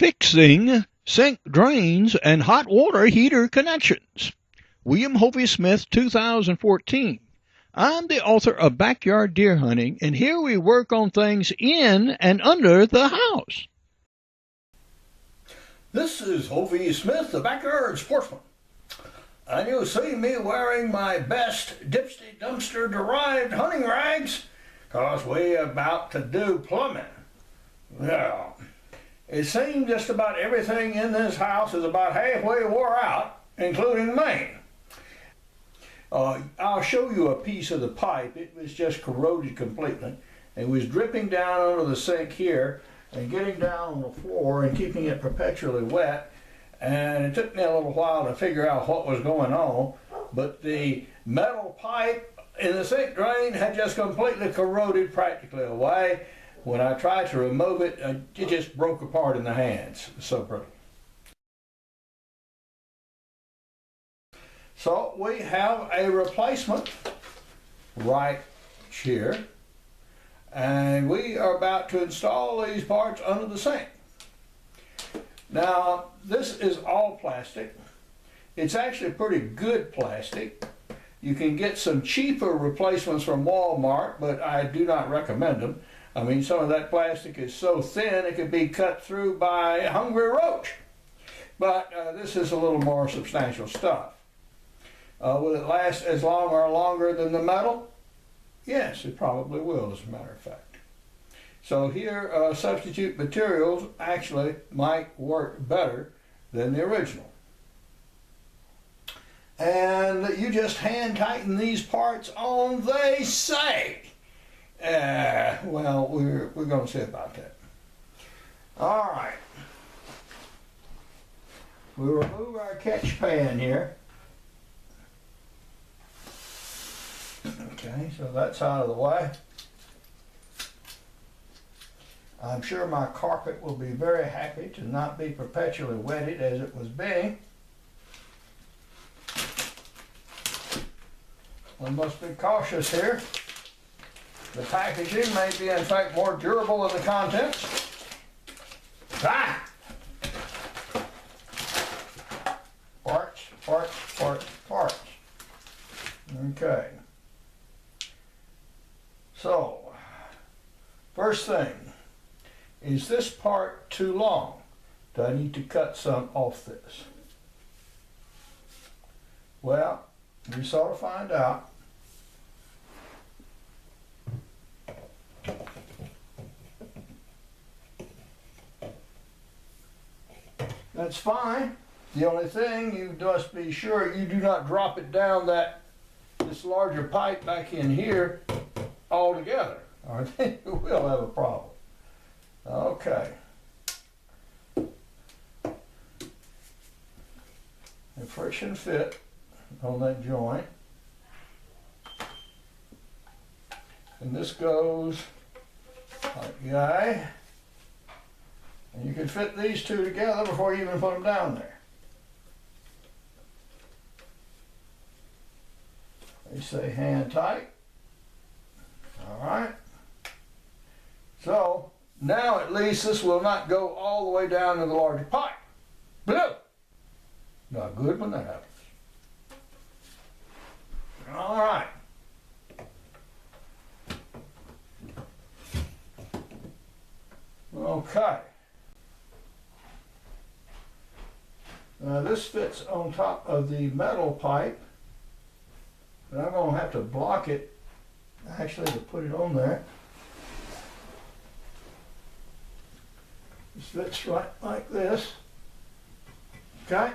Fixing Sink Drains and Hot Water Heater Connections. William Hovey Smith, 2014. I'm the author of Backyard Deer Hunting, and here we work on things in and under the house. This is Hovey Smith, the Backyard Sportsman. And you'll see me wearing my best Dipsy Dumpster derived hunting rags, 'cause we about to do plumbing. Now, it seems just about everything in this house is about halfway wore out, including the main. I'll show you a piece of the pipe. It was just corroded completely. It was dripping down under the sink here and getting down on the floor and keeping it perpetually wet. And it took me a little while to figure out what was going on. But the metal pipe in the sink drain had just completely corroded practically away. When I tried to remove it, it just broke apart in the hands. It was so brittle. So we have a replacement right here, and we are about to install these parts under the sink. Now, this is all plastic. It's actually pretty good plastic. You can get some cheaper replacements from Walmart, but I do not recommend them. I mean, some of that plastic is so thin it could be cut through by a hungry roach. But this is a little more substantial stuff. Will it last as long or longer than the metal? Yes, it probably will, as a matter of fact. So here, substitute materials actually might work better than the original. And you just hand tighten these parts on, they say. Well, we're going to see about that. All right. We remove our catch pan here. Okay, so that's out of the way. I'm sure my carpet will be very happy to not be perpetually wetted as it was being. We must be cautious here. The packaging may be in fact more durable than the contents. Ah! Parts, parts, parts, parts. Okay. So, first thing, is this part too long? Do I need to cut some off this? Well, we sort of find out. That's fine. The only thing, you must be sure you do not drop it down this larger pipe back in here altogether, or then you will have a problem. Okay. The friction fit on that joint. And this goes like that. And you can fit these two together before you even put them down there. They say hand tight. All right. So now at least this will not go all the way down to the larger pipe. Blue. Not good when that happens. All right. Okay. Now this fits on top of the metal pipe, but I'm going to have to block it actually to put it on there. This fits right like this. Okay.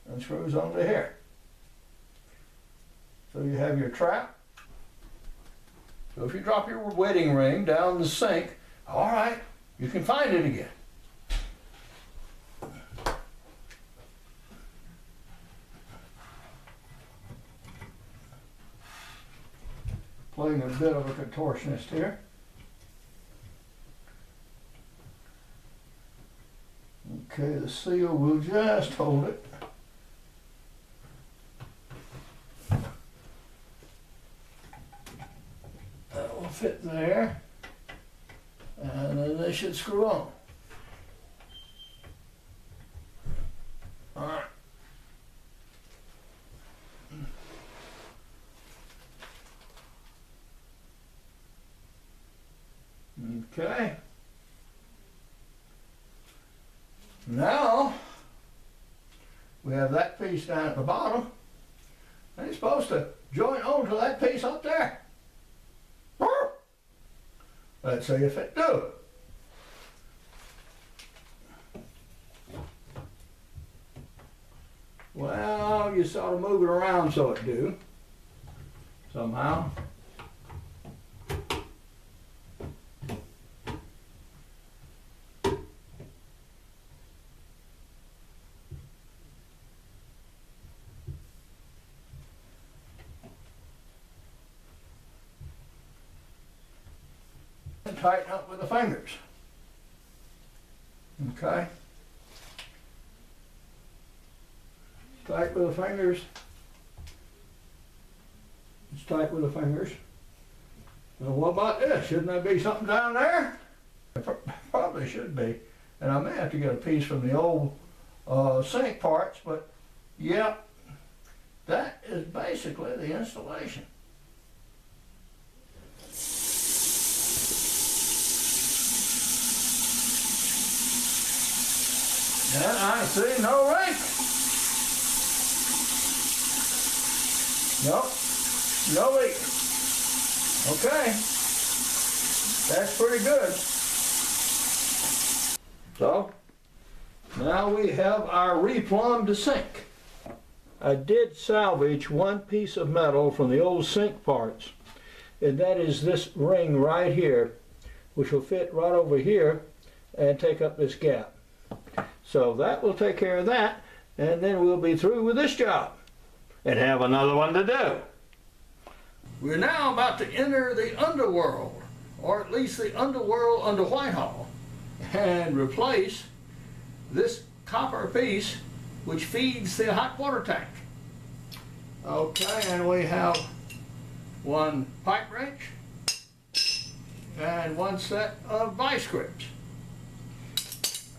And screws onto here. So you have your trap. So if you drop your wedding ring down the sink, all right, you can find it again. Playing a bit of a contortionist here. Okay, the seal will just hold it. That will fit there. this should screw on. All right. Okay. Now, we have that piece down at the bottom, and it's supposed to join onto that piece up there. Let's see if it do. Well, you sort of move it around so it do, somehow. And tighten up with the fingers. Okay. Tight with the fingers. It's tight with the fingers. Well, what about this? Shouldn't there be something down there? Probably should be. And I may have to get a piece from the old sink parts, but yeah, that is basically the installation. And I see no rink. Nope, no leak. Okay, that's pretty good. So, now we have our replumbed sink. I did salvage one piece of metal from the old sink parts, and that is this ring right here, which will fit right over here and take up this gap. So that will take care of that, and then we'll be through with this job and have another one to do. We're now about to enter the underworld, or at least the underworld under Whitehall, and replace this copper piece which feeds the hot water tank. Okay, and we have one pipe wrench and one set of vice grips.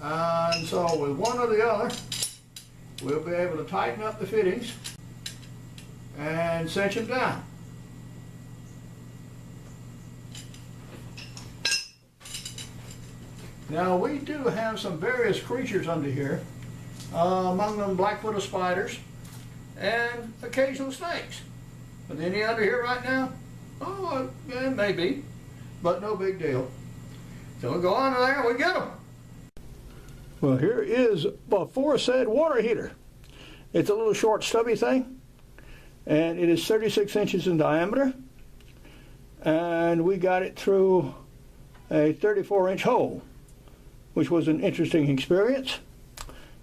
And so with one or the other, we'll be able to tighten up the fittings and cinch them down. Now we do have some various creatures under here, among them black-footed spiders and occasional snakes. Are there any under here right now? Oh, yeah, maybe, but no big deal. So we'll go under there and we get them. Well, here is a aforesaid water heater. It's a little short stubby thing, and it is 36 inches in diameter, and we got it through a 34-inch hole, which was an interesting experience,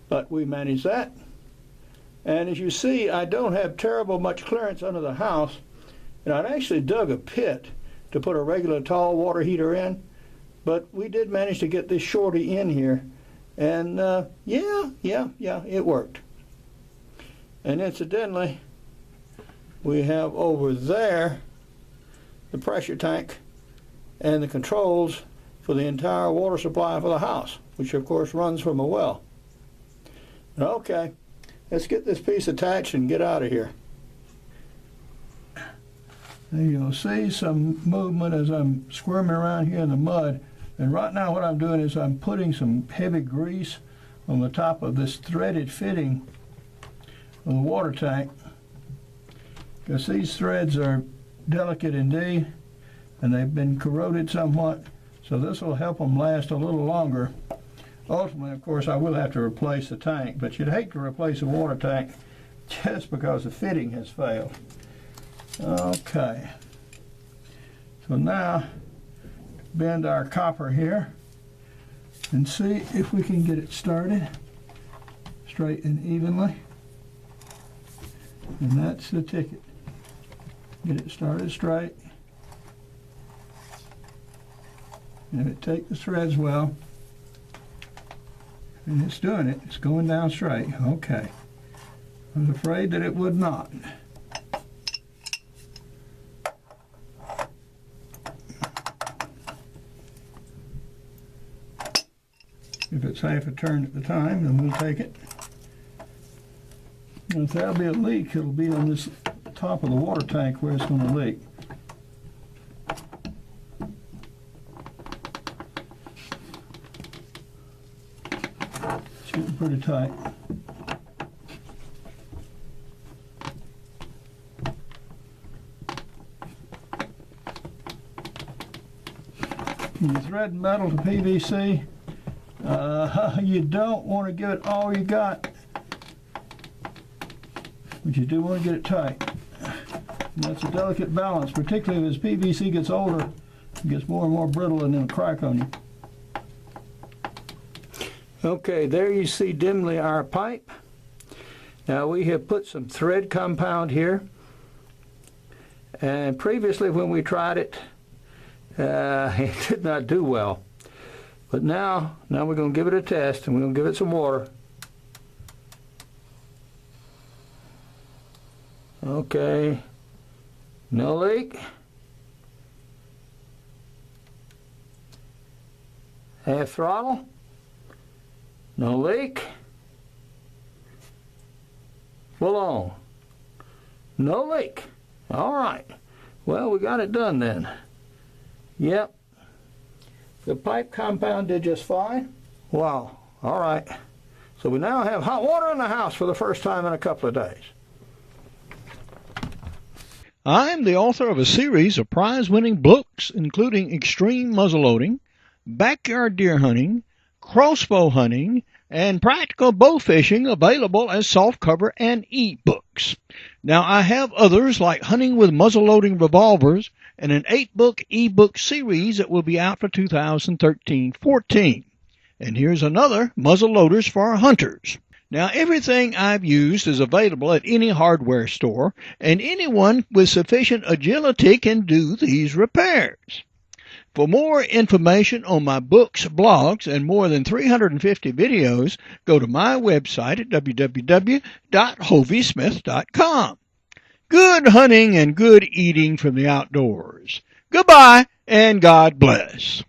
but we managed that. And as you see, I don't have terrible much clearance under the house, and I'd actually dug a pit to put a regular tall water heater in, but we did manage to get this shorty in here. And yeah, it worked. And incidentally, we have over there the pressure tank and the controls for the entire water supply for the house, which of course runs from a well. Okay, let's get this piece attached and get out of here. And you'll see some movement as I'm squirming around here in the mud. And right now what I'm doing is I'm putting some heavy grease on the top of this threaded fitting of the water tank, because these threads are delicate indeed and they've been corroded somewhat, so this will help them last a little longer. Ultimately, of course, I will have to replace the tank, but you'd hate to replace a water tank just because the fitting has failed. Okay, so now bend our copper here and see if we can get it started straight and evenly. And that's the ticket. Get it started straight. And it take the threads well. And it's doing it. It's going down straight. Okay. I was afraid that it would not. If it's half a turn at the time, then we'll take it. And if there'll be a leak, it'll be on this top of the water tank where it's going to leak. Shooting pretty tight. When you thread metal to PVC, you don't want to give it all you got, but you do want to get it tight. And that's a delicate balance, particularly as PVC gets older, it gets more and more brittle and it'll crack on you. Okay, there you see dimly our pipe. Now we have put some thread compound here, and previously when we tried it, it did not do well. But now we're going to give it a test, and we're going to give it some water. Okay, no leak. Half throttle. No leak. Full on. No leak. All right. Well, we got it done then. Yep. The pipe compound did just fine. Wow. All right. So we now have hot water in the house for the first time in a couple of days. I'm the author of a series of prize-winning books, including Extreme Muzzleloading, Backyard Deer Hunting, Crossbow Hunting, and Practical Bow Fishing, available as softcover and e-books. Now, I have others like Hunting with Muzzleloading Revolvers and an 8-book e-book series that will be out for 2013-14. And here's another, Muzzleloaders for Hunters. Now, everything I've used is available at any hardware store, and anyone with sufficient agility can do these repairs. For more information on my books, blogs, and more than 350 videos, go to my website at www.hoviesmith.com. Good hunting and good eating from the outdoors. Goodbye, and God bless.